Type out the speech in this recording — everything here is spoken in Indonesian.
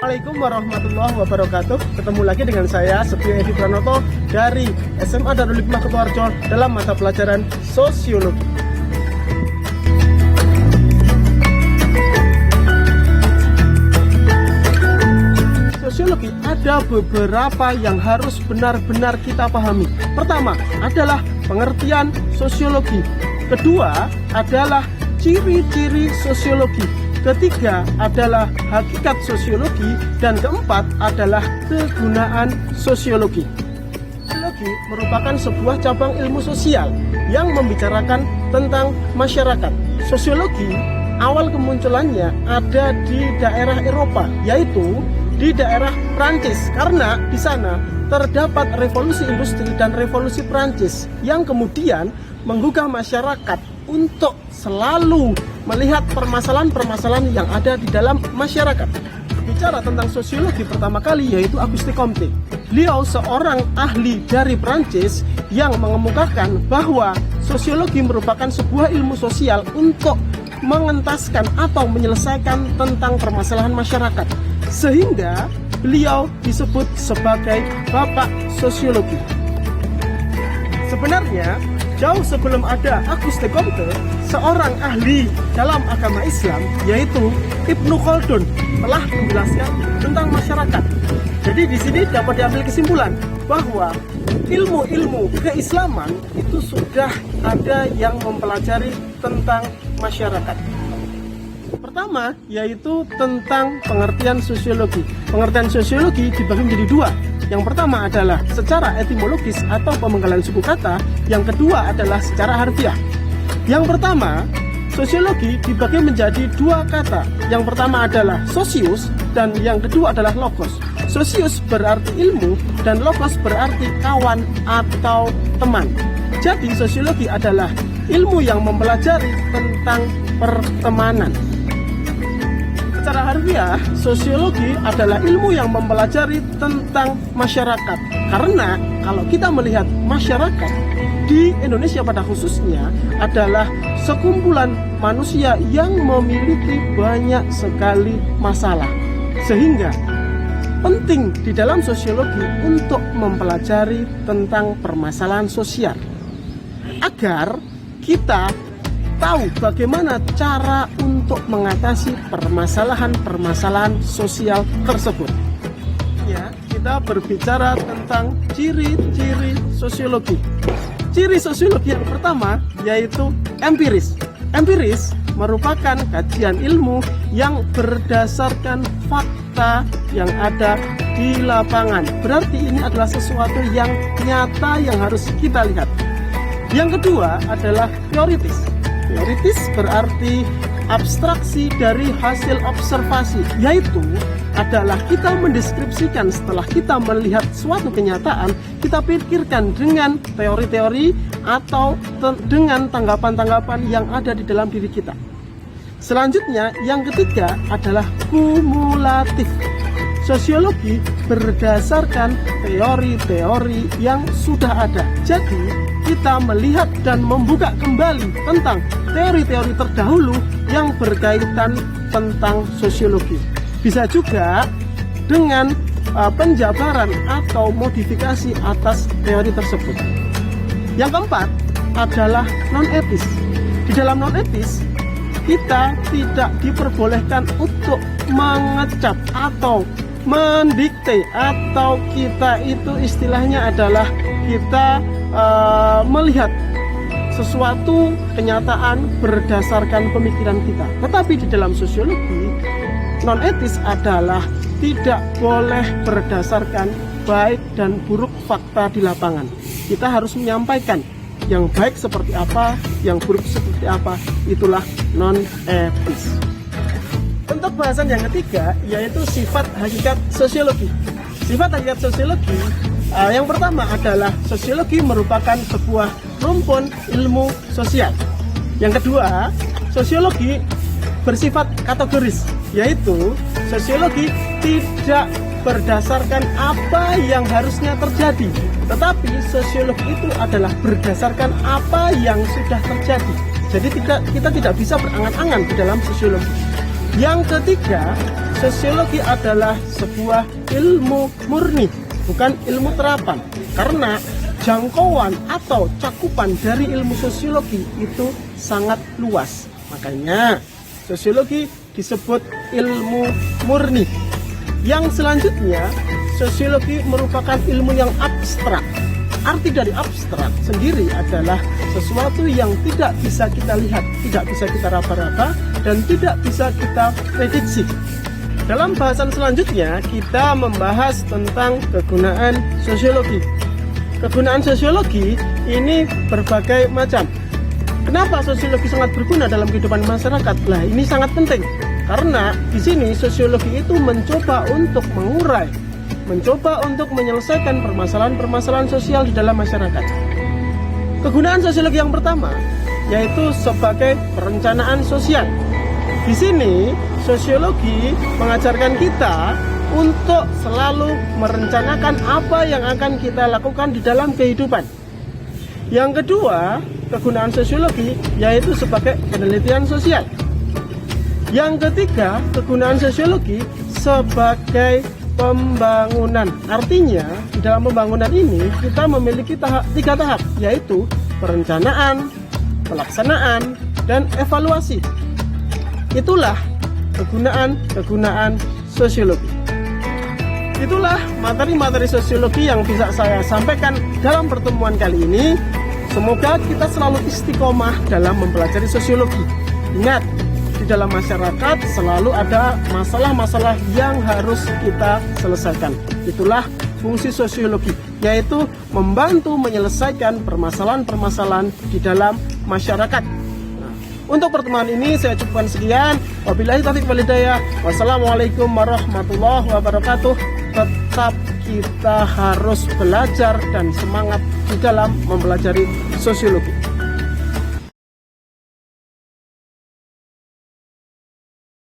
Assalamualaikum warahmatullahi wabarakatuh. Ketemu lagi dengan saya Setio Edi Pranoto dari SMA Darul Hikmah Kutoarjo dalam mata pelajaran Sosiologi. Sosiologi ada beberapa yang harus benar-benar kita pahami. Pertama adalah pengertian sosiologi. Kedua adalah ciri-ciri sosiologi. Ketiga adalah hakikat sosiologi. Dan keempat adalah kegunaan sosiologi. Sosiologi merupakan sebuah cabang ilmu sosial yang membicarakan tentang masyarakat. Sosiologi awal kemunculannya ada di daerah Eropa, yaitu di daerah Prancis, karena di sana terdapat revolusi industri dan revolusi Prancis yang kemudian menggugah masyarakat untuk selalu melihat permasalahan-permasalahan yang ada di dalam masyarakat. Bicara tentang sosiologi pertama kali yaitu Auguste Comte. Beliau seorang ahli dari Prancis yang mengemukakan bahwa sosiologi merupakan sebuah ilmu sosial untuk mengentaskan atau menyelesaikan tentang permasalahan masyarakat, sehingga beliau disebut sebagai bapak sosiologi. Sebenarnya jauh sebelum ada Auguste Comte, seorang ahli dalam agama Islam yaitu Ibnu Khaldun telah menjelaskan tentang masyarakat. Jadi di sini dapat diambil kesimpulan bahwa ilmu-ilmu keislaman itu sudah ada yang mempelajari tentang masyarakat. Pertama yaitu tentang pengertian sosiologi. Pengertian sosiologi dibagi menjadi dua. Yang pertama adalah secara etimologis atau pemenggalan suku kata. Yang kedua adalah secara harfiah. Yang pertama, sosiologi dibagi menjadi dua kata. Yang pertama adalah sosius dan yang kedua adalah logos. Sosius berarti ilmu dan logos berarti kawan atau teman. Jadi sosiologi adalah ilmu yang mempelajari tentang pertemanan. Secara harfiah, sosiologi adalah ilmu yang mempelajari tentang masyarakat. Karena kalau kita melihat masyarakat di Indonesia pada khususnya adalah sekumpulan manusia yang memiliki banyak sekali masalah. Sehingga penting di dalam sosiologi untuk mempelajari tentang permasalahan sosial agar kita tahu bagaimana cara untuk mengatasi permasalahan-permasalahan sosial tersebut. Ya, kita berbicara tentang ciri-ciri sosiologi. Ciri sosiologi yang pertama yaitu empiris. Empiris merupakan kajian ilmu yang berdasarkan fakta yang ada di lapangan. Berarti ini adalah sesuatu yang nyata yang harus kita lihat. Yang kedua adalah teoritis. Teoritis berarti abstraksi dari hasil observasi, yaitu adalah kita mendeskripsikan setelah kita melihat suatu kenyataan, kita pikirkan dengan teori-teori atau dengan tanggapan-tanggapan yang ada di dalam diri kita. Selanjutnya, yang ketiga adalah kumulatif. Sosiologi berdasarkan teori-teori yang sudah ada. Jadi, kita melihat dan membuka kembali tentang teori-teori terdahulu yang berkaitan tentang sosiologi. Bisa juga dengan penjabaran atau modifikasi atas teori tersebut. Yang keempat adalah non-etis. Di dalam non-etis, kita tidak diperbolehkan untuk mengecap atau mendikte, atau kita itu istilahnya adalah kita melihat sesuatu kenyataan berdasarkan pemikiran kita. Tetapi di dalam sosiologi, non-etis adalah tidak boleh berdasarkan baik dan buruk fakta di lapangan. Kita harus menyampaikan yang baik seperti apa, yang buruk seperti apa. Itulah non-etis. Untuk bahasan yang ketiga yaitu sifat hakikat sosiologi. Sifat hakikat sosiologi yang pertama adalah sosiologi merupakan sebuah rumpun ilmu sosial. Yang kedua, sosiologi bersifat kategoris, yaitu sosiologi tidak berdasarkan apa yang harusnya terjadi, tetapi sosiologi itu adalah berdasarkan apa yang sudah terjadi. Jadi kita tidak bisa berangan-angan di dalam sosiologi. Yang ketiga, sosiologi adalah sebuah ilmu murni, bukan ilmu terapan. Karena jangkauan atau cakupan dari ilmu sosiologi itu sangat luas. Makanya sosiologi disebut ilmu murni. Yang selanjutnya, sosiologi merupakan ilmu yang abstrak. Arti dari abstrak sendiri adalah sesuatu yang tidak bisa kita lihat, tidak bisa kita raba-raba, dan tidak bisa kita prediksi. Dalam bahasan selanjutnya, kita membahas tentang kegunaan sosiologi. Kegunaan sosiologi ini berbagai macam. Kenapa sosiologi sangat berguna dalam kehidupan masyarakat? Lah, ini sangat penting. Karena di sini sosiologi itu mencoba untuk mengurai, mencoba untuk menyelesaikan permasalahan-permasalahan sosial di dalam masyarakat. Kegunaan sosiologi yang pertama yaitu sebagai perencanaan sosial. Di sini sosiologi mengajarkan kita untuk selalu merencanakan apa yang akan kita lakukan di dalam kehidupan. Yang kedua, kegunaan sosiologi yaitu sebagai penelitian sosial. Yang ketiga, kegunaan sosiologi sebagai pembangunan. Artinya, di dalam pembangunan ini kita memiliki tiga tahap, yaitu perencanaan, pelaksanaan, dan evaluasi. Itulah kegunaan sosiologi. Itulah materi-materi sosiologi yang bisa saya sampaikan dalam pertemuan kali ini. Semoga kita selalu istiqomah dalam mempelajari sosiologi. Ingat, di dalam masyarakat selalu ada masalah-masalah yang harus kita selesaikan. Itulah fungsi sosiologi, yaitu membantu menyelesaikan permasalahan-permasalahan di dalam masyarakat. Nah, untuk pertemuan ini saya cukupkan sekian. Wabillahi taufiq wal hidayah. Wassalamualaikum warahmatullahi wabarakatuh. Tetap kita harus belajar dan semangat di dalam mempelajari sosiologi.